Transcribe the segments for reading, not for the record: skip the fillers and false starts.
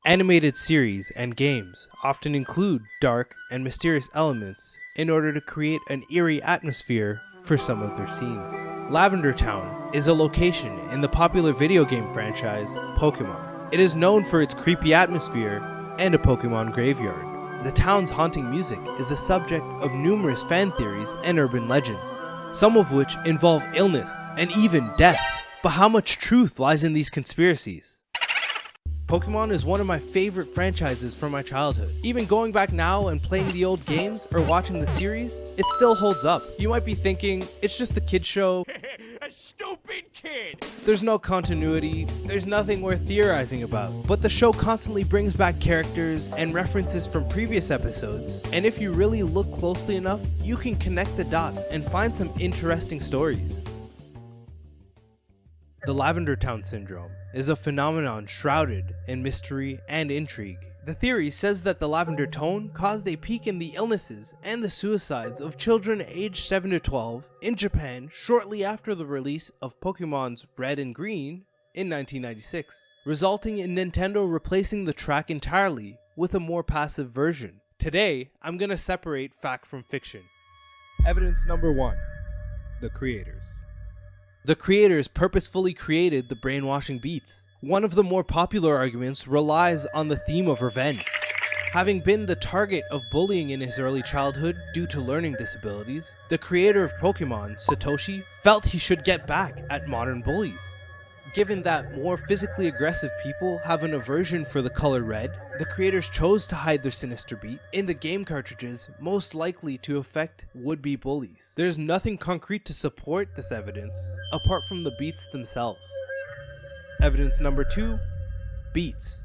Animated series and games often include dark and mysterious elements in order to create an eerie atmosphere for some of their scenes. Lavender Town is a location in the popular video game franchise Pokemon. It is known for its creepy atmosphere and a Pokemon graveyard. The town's haunting music is the subject of numerous fan theories and urban legends, some of which involve illness and even death. But how much truth lies in these conspiracies? Pokemon is one of my favorite franchises from my childhood. Even going back now and playing the old games or watching the series, it still holds up. You might be thinking, it's just a kid show. A stupid kid! There's no continuity, there's nothing worth theorizing about. But the show constantly brings back characters and references from previous episodes, and if you really look closely enough, you can connect the dots and find some interesting stories. The Lavender Town Syndrome is a phenomenon shrouded in mystery and intrigue. The theory says that the Lavender Town caused a peak in the illnesses and the suicides of children aged 7 to 12 in Japan shortly after the release of Pokemon's Red and Green in 1996, resulting in Nintendo replacing the track entirely with a more passive version. Today, I'm gonna separate fact from fiction. Evidence number 1. The creators. The creators purposefully created the brainwashing beats. One of the more popular arguments relies on the theme of revenge. Having been the target of bullying in his early childhood due to learning disabilities, the creator of Pokemon, Satoshi, felt he should get back at modern bullies. Given that more physically aggressive people have an aversion for the color red, the creators chose to hide their sinister beat in the game cartridges most likely to affect would-be bullies. There's nothing concrete to support this evidence, apart from the beats themselves. Evidence number 2, beats.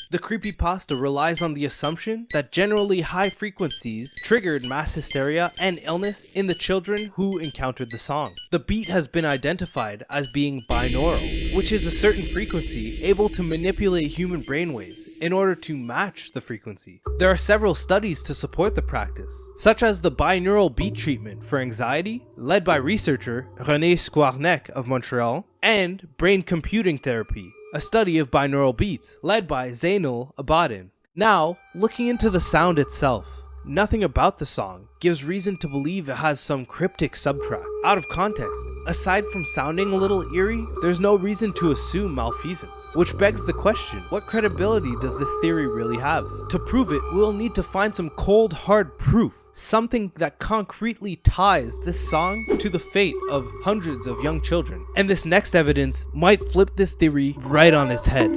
The creepypasta relies on the assumption that generally high frequencies triggered mass hysteria and illness in the children who encountered the song. The beat has been identified as being binaural, which is a certain frequency able to manipulate human brainwaves in order to match the frequency. There are several studies to support the practice, such as the binaural beat treatment for anxiety, led by researcher René Squarnec of Montreal, and brain computing therapy, a study of binaural beats, led by Zainul Abidin. Now, looking into the sound itself, nothing about the song gives reason to believe it has some cryptic subtrack. Out of context, aside from sounding a little eerie, there's no reason to assume malfeasance. Which begs the question, what credibility does this theory really have? To prove it, we'll need to find some cold hard proof, something that concretely ties this song to the fate of hundreds of young children. And this next evidence might flip this theory right on its head.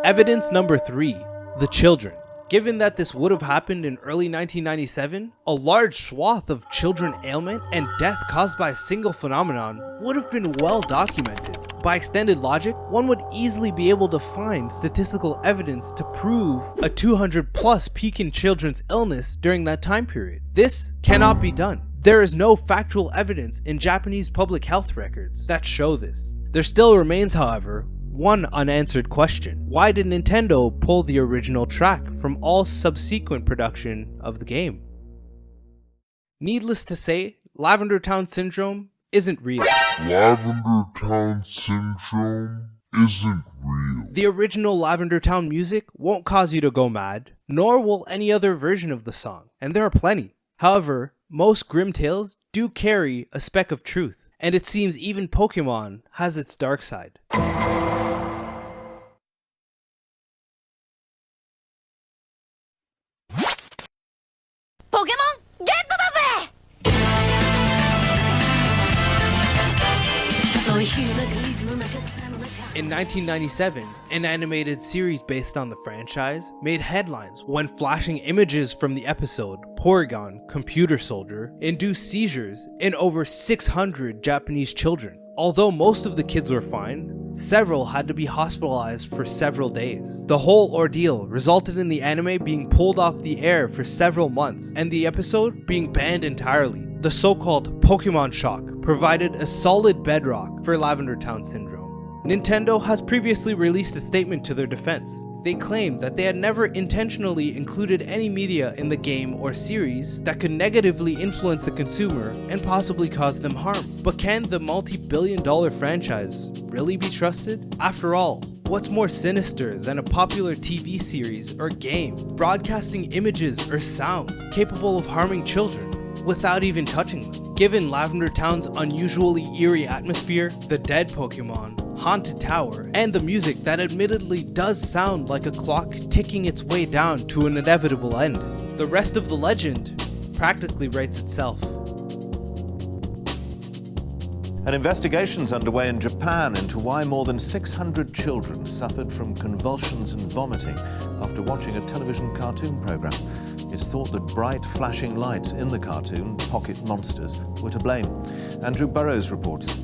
Evidence number 3, the children. Given that this would have happened in early 1997, a large swath of children ailment and death caused by a single phenomenon would have been well documented. By extended logic, one would easily be able to find statistical evidence to prove a 200+ peak in children's illness during that time period. This cannot be done. There is no factual evidence in Japanese public health records that show this. There still remains, however, one unanswered question. Why did Nintendo pull the original track from all subsequent production of the game? Needless to say, Lavender Town Syndrome isn't real. Lavender Town Syndrome isn't real. The original Lavender Town music won't cause you to go mad, nor will any other version of the song, and there are plenty. However, most grim tales do carry a speck of truth, and it seems even Pokemon has its dark side. Pokemon, get to the In 1997, an animated series based on the franchise made headlines when flashing images from the episode Porygon Computer Soldier induced seizures in over 600 Japanese children. Although most of the kids were fine, several had to be hospitalized for several days. The whole ordeal resulted in the anime being pulled off the air for several months and the episode being banned entirely. The so-called Pokemon shock provided a solid bedrock for Lavender Town Syndrome. Nintendo has previously released a statement to their defense. They claimed that they had never intentionally included any media in the game or series that could negatively influence the consumer and possibly cause them harm. But can the multi-billion-dollar franchise really be trusted? After all, what's more sinister than a popular TV series or game broadcasting images or sounds capable of harming children without even touching them? Given Lavender Town's unusually eerie atmosphere, the dead Pokemon, haunted tower, and the music that admittedly does sound like a clock ticking its way down to an inevitable end, the rest of the legend practically writes itself. An investigation's underway in Japan into why more than 600 children suffered from convulsions and vomiting after watching a television cartoon program. It's thought that bright flashing lights in the cartoon, Pocket Monsters, were to blame. Andrew Burrows reports.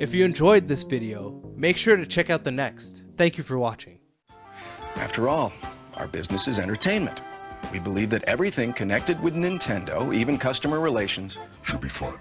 If you enjoyed this video, make sure to check out the next. Thank you for watching. After all, our business is entertainment. We believe that everything connected with Nintendo, even customer relations, Should be fun.